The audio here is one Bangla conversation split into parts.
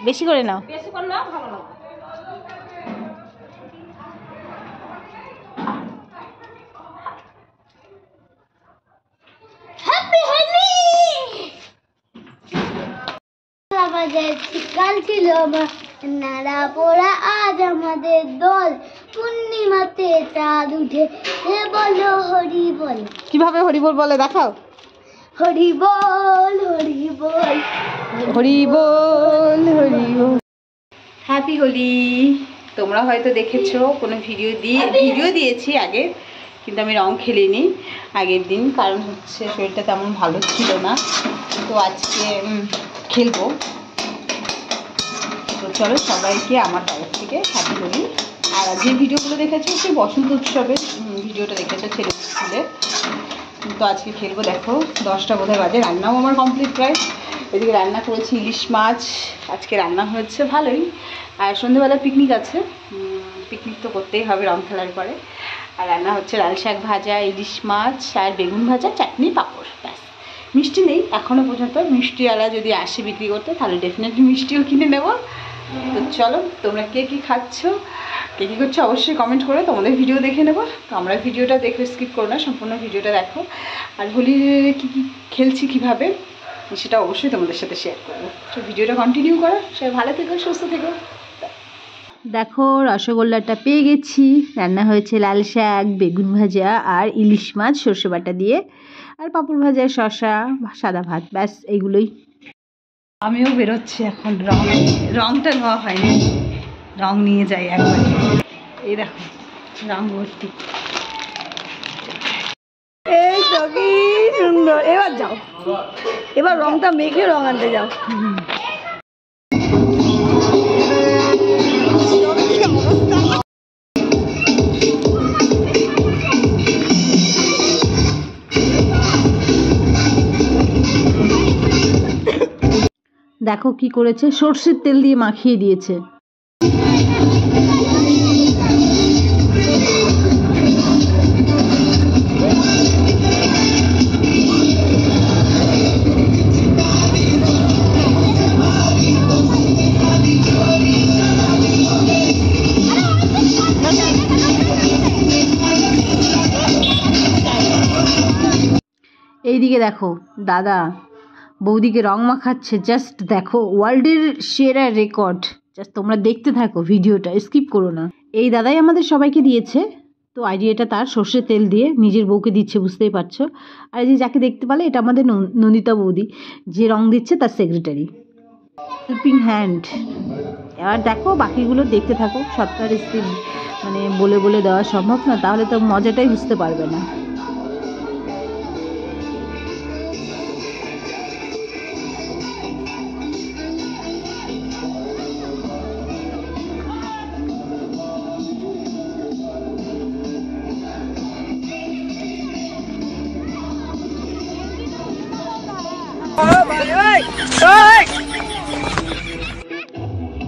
বেশি করে নাও। কাল ছিল নাড়া পোড়া আজ আমাদের দল, পূর্ণিমাতে চাঁদ উঠে বলো হরি বল। কিভাবে হরি বল বলে দেখাও। হরি বল হরি বল হরি বল হরি বল। হ্যাপি হোলি। তোমরা হয়তো দেখেছো কোনো ভিডিও দিয়েছি আগে, কিন্তু আমি রং খেলিনি আগের দিন, কারণ হচ্ছে শরীরটা তেমন ভালো ছিল না। তো আজকে খেলবো। তো চলো সবাইকে আমার তরফ থেকে হ্যাপি হোলি। আর যে ভিডিওগুলো দেখেছো সেই বসন্ত উৎসবের ভিডিওটা দেখেছো ছেলে স্কুলে। তো আজকে খেলবো। দেখো 10টা বোধহয় বাজে, রান্নাও আমার কমপ্লিট প্রায়। এদিকে রান্না করেছি ইলিশ মাছ, আজকে রান্না হয়েছে ভালোই। আর সন্ধ্যেবেলা পিকনিক আছে, পিকনিক তো করতেই হবে রং খেলার পরে। আর রান্না হচ্ছে লাল শাক ভাজা, ইলিশ মাছ আর বেগুন ভাজা, চাটনি, পাঁপড়, ব্যাস। মিষ্টি নেই এখনও পর্যন্ত। মিষ্টিওয়ালা যদি আসে বিক্রি করতে তাহলে ডেফিনেটলি মিষ্টিও কিনে নেব। তো চলো তোমরা কে কী খাচ্ছ, কে কী করছো অবশ্যই কমেন্ট করে, তোমাদের ভিডিও দেখে নেবো। তো আমরা ভিডিওটা দেখে স্কিপ করো না, সম্পূর্ণ ভিডিওটা দেখো। আর হোলির কী কী খেলছি কীভাবে সেটা অবশ্যই তোমাদের সাথে শেয়ার করবো। তো ভিডিওটা কন্টিনিউ করো। সবাই ভালো থেকো, সুস্থ থেকো। দেখো রসগোল্লাটা পেয়ে গেছি। রান্না হয়েছে লাল শাক, বেগুন ভাজা আর ইলিশ মাছ সর্ষে বাটা দিয়ে, আর পাঁপড় ভাজা, শসা, সাদা ভাত, ব্যাস এইগুলোই। আমিও বেরোচ্ছি এখন। রংটা নেওয়া হয়নি, রং নিয়ে যাই একবার। এই দেখো রং ভর্তি। এই তো কি সুন্দর। এবার যাও, এবার রংটা মেখে রং আনতে যাও। দেখো কি করেছে, সর্ষের তেল দিয়ে মাখিয়ে দিয়েছে। এইদিকে দেখো দাদা বৌদিকে রং মাখাচ্ছে। জাস্ট দেখো ওয়ার্ল্ডের সেরা রেকর্ড। জাস্ট তোমরা দেখতে থাকো, ভিডিওটা স্কিপ করো না। এই দাদাই আমাদের সবাইকে দিয়েছে, তো আইডিয়াটা তার। সর্ষের তেল দিয়ে নিজের বউকে দিচ্ছে, বুঝতেই পারছো। আর এই যে যাকে দেখতে পেলে, এটা আমাদের নন্দিতা বৌদি, যে রং দিচ্ছে তার সেক্রেটারি। Helping hand. এবার দেখো বাকিগুলো দেখতে থাকো। সবটা রেসিপি মানে বলে বলে দেওয়া সম্ভব না, তাহলে তো মজাটাই বুঝতে পারবে না।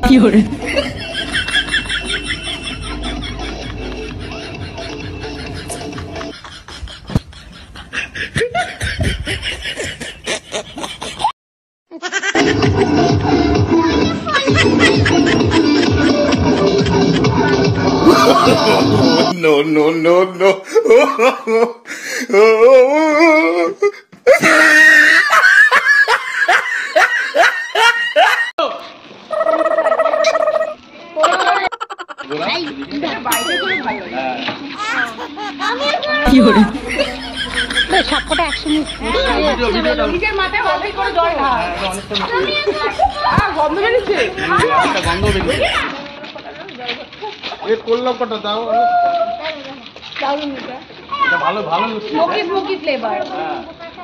কি করে no, no, no, no. কি করে সবকটা একসঙ্গে মাথায় অনেক করে জল গন্ধ বেরিয়েছে। কটা দাও। ভালো ভালো স্মোকি ফ্লেভার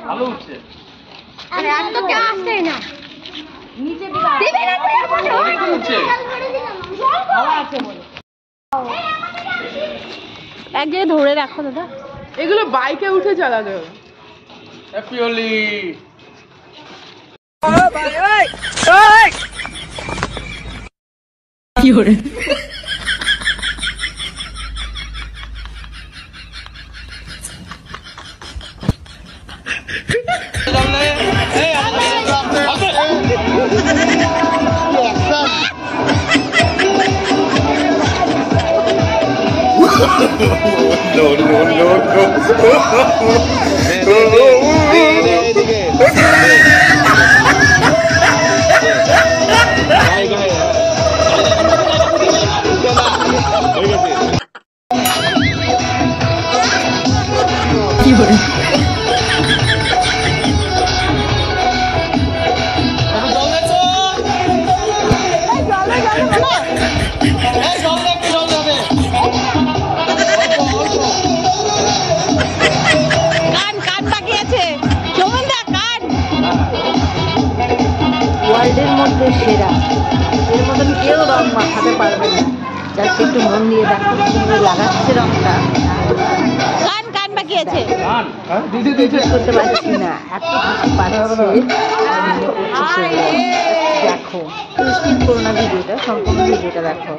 ভালো হচ্ছে। আরে আর তো কেউ আসছে না নিচে দিবে না হাওয়া আছে বলে। এক জায়গায় ধরে রাখো দাদা। এগুলো বাইকে উঠে চালাতে হবে। হ্যাপি হোলি। কি করে No, no, no, ওয়ার্ল্ডের মধ্যে সেরা, এর মতন কেউ রং মাখাতে পারবে না। জাস্ট একটু মন দিয়ে দেখো কিভাবে লাগাচ্ছে রংটা। কান বাকিয়েছে, করতে পারছি না, এত হাসি পাচ্ছে। দেখো স্কিপ করো না ভিডিওটা, সম্পূর্ণ ভিডিওটা দেখো।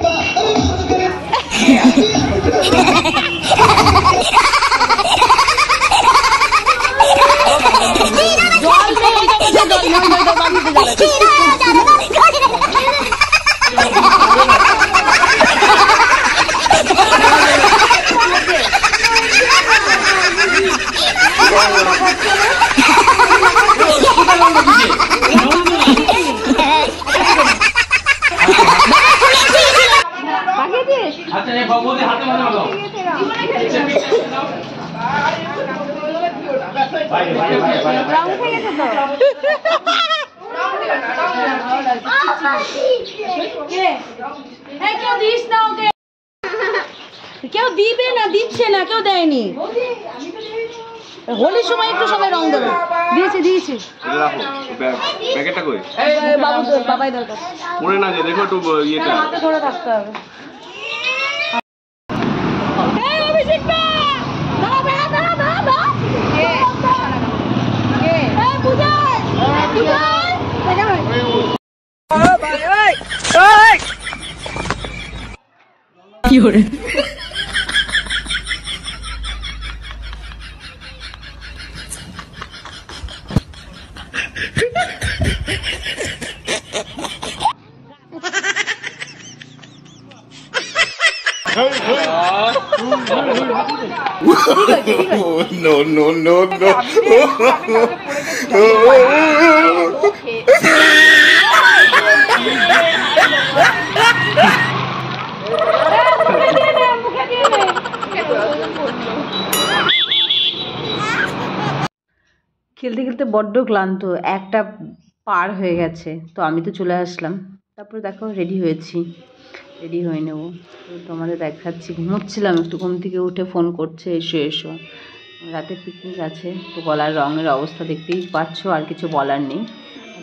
আচ্ছা এই বাবুদের হাতে মাঝে মারো ভাই ভাই ভাই ভাই রং উঠে গেছে তো। কেউ দিস না ওকে, কেউ দিবে না, দিচ্ছে না, কেউ দেয়নি। হোলির সময় একটু সবাই রং দেবে। দিয়েছে দিয়েছে। রাখো প্যাকেটটা কই বাবু বাবাই দরকার, পড়ে না যে দেখো একটু ইয়েটা হাতে ধরে থাকতে হবে। কি করে no, no, no, no. খেলতে খেলতে বড্ড ক্লান্ত, একটা পার হয়ে গেছে, তো আমি তো চলে আসলাম। তারপরে দেখো রেডি হয়েছি, রেডি হয়ে নেব, তো তোমাদের দেখাচ্ছি। ঘুমোচ্ছিলাম, একটু ঘুম থেকে উঠে ফোন করছে এসো এসো, রাতে পিকনিক আছে। তো গলার রঙের অবস্থা দেখতেই পাচ্ছ, আর কিছু বলার নেই।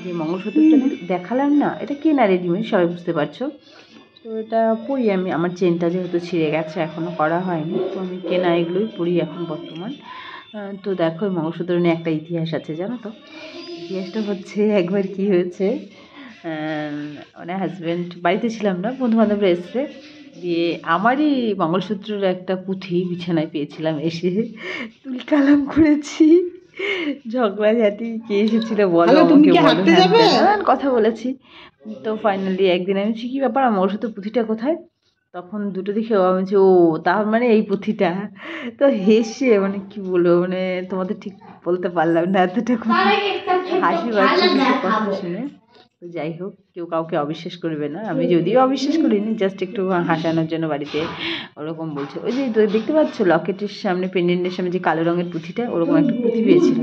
যে মঙ্গলসূত্রটা দেখালাম না, এটা কেনা রেডিমেড, সবাই বুঝতে পারছো। তো এটা পরি আমি, আমার চেনটা যেহেতু ছিঁড়ে গেছে, এখনও করা হয়নি, তো আমি কেনা এগুলোই পরি এখন বর্তমান। তো দেখো মঙ্গলসূত্র নিয়ে একটা ইতিহাস আছে, জানো তো? ইতিহাসটা হচ্ছে, একবার কি হয়েছে, মানে হাজব্যান্ড বাড়িতে ছিলাম না, বন্ধুবান্ধবরা এসছে, দিয়ে আমারই মঙ্গলসূত্রের একটা পুঁথি বিছানায় পেয়েছিলাম, এসে তুলকালাম করেছি, ঝগড়াঝাটি, কে এসেছিল বলো, আমাকে বলো, কথা বলেছি। তো ফাইনালি একদিন আমি বলছি, কী ব্যাপার আমার মঙ্গলসূত্র পুঁথিটা কোথায়? তখন দুটো দেখে ও বলছে, ও তার মানে এই পুঁথিটা। তো হেসে, মানে কি বলবো, মানে তোমাদের ঠিক বলতে পারলাম না, এতটা হাসি পাচ্ছে কথা শুনে। তো যাই হোক, কেউ কাউকে অবিশ্বাস করবে না, আমি যদিও অবিশ্বাস করিনি, জাস্ট একটু হাসানোর জন্য বাড়িতে ওরকম বলছে। ওই যে দেখতে পাচ্ছ লকেটের সামনে, পেন্ডেন্টের সামনে যে কালো রঙের পুঁথিটা, ওরকম একটা পুঁথি পেয়েছিল,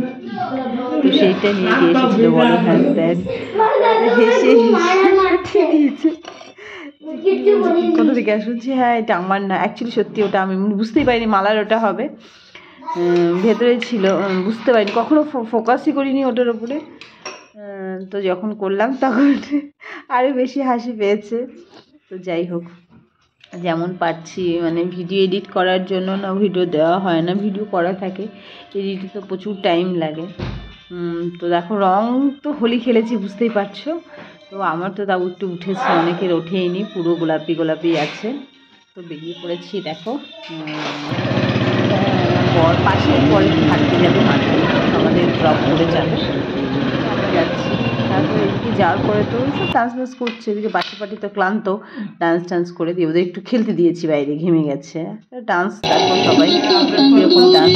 তো সেইটা নিয়ে গিয়ে এসেছিলো, বলো হ্যাঁ দেন, হেসে হেসে দিয়েছে। কোথা থেকে শুনছি, হ্যাঁ এটা আমার না, অ্যাকচুয়ালি সত্যি ওটা আমি বুঝতেই পারিনি মালার ওটা হবে, ভেতরে ছিল, বুঝতে পারিনি, কখনো ফোকাসই করিনি ওটার উপরে। তো যখন করলাম তখন আরও বেশি হাসি পেয়েছে। তো যাই হোক, যেমন পারছি, মানে ভিডিও এডিট করার জন্য না ভিডিও দেওয়া হয় না, ভিডিও করা থাকে, এডিটে তো প্রচুর টাইম লাগে। তো দেখো রং তো হোলি খেলেছি বুঝতেই পারছো, তো আমার তো তাও একটু উঠেছে, অনেকের ওঠেইনি, পুরো গোলাপি গোলাপি আছে। তো বেরিয়ে পড়েছি, দেখো পাশে পরে হাঁটতে যাবে, মাঠে আমাদের ড্রপ করে যাবে, আমরা যাচ্ছি। তারপরে এদিকে যাওয়ার পরে তো সব ডান্স ডান্স করছে, এদিকে বাচ্চা পাটি তো ক্লান্ত, ডান্স টান্স করে দিয়ে ওদের একটু খেলতে দিয়েছি, বাইরে ঘেমে গেছে ডান্স। তারপর সবাই এরকম ডান্স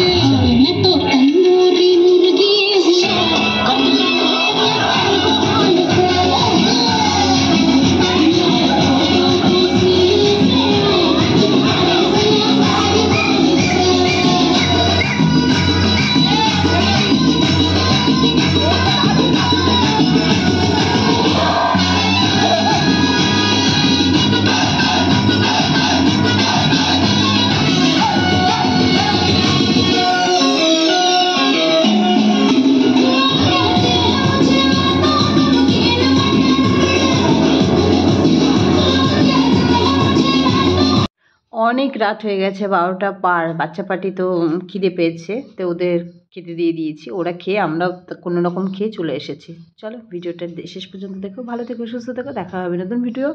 অনেক রাত হয়ে গেছে, 12টা পার। বাচ্চা পার্টি তো খিদে পেয়েছে, তো ওদের খেতে দিয়ে দিয়েছি, ওরা খেয়ে আমরা কোনো রকম খেয়ে চলে এসেছি। চলো ভিডিওটা শেষ পর্যন্ত দেখো, ভালো থেকো, সুস্থ থেকো, দেখা হবে নতুন ভিডিও।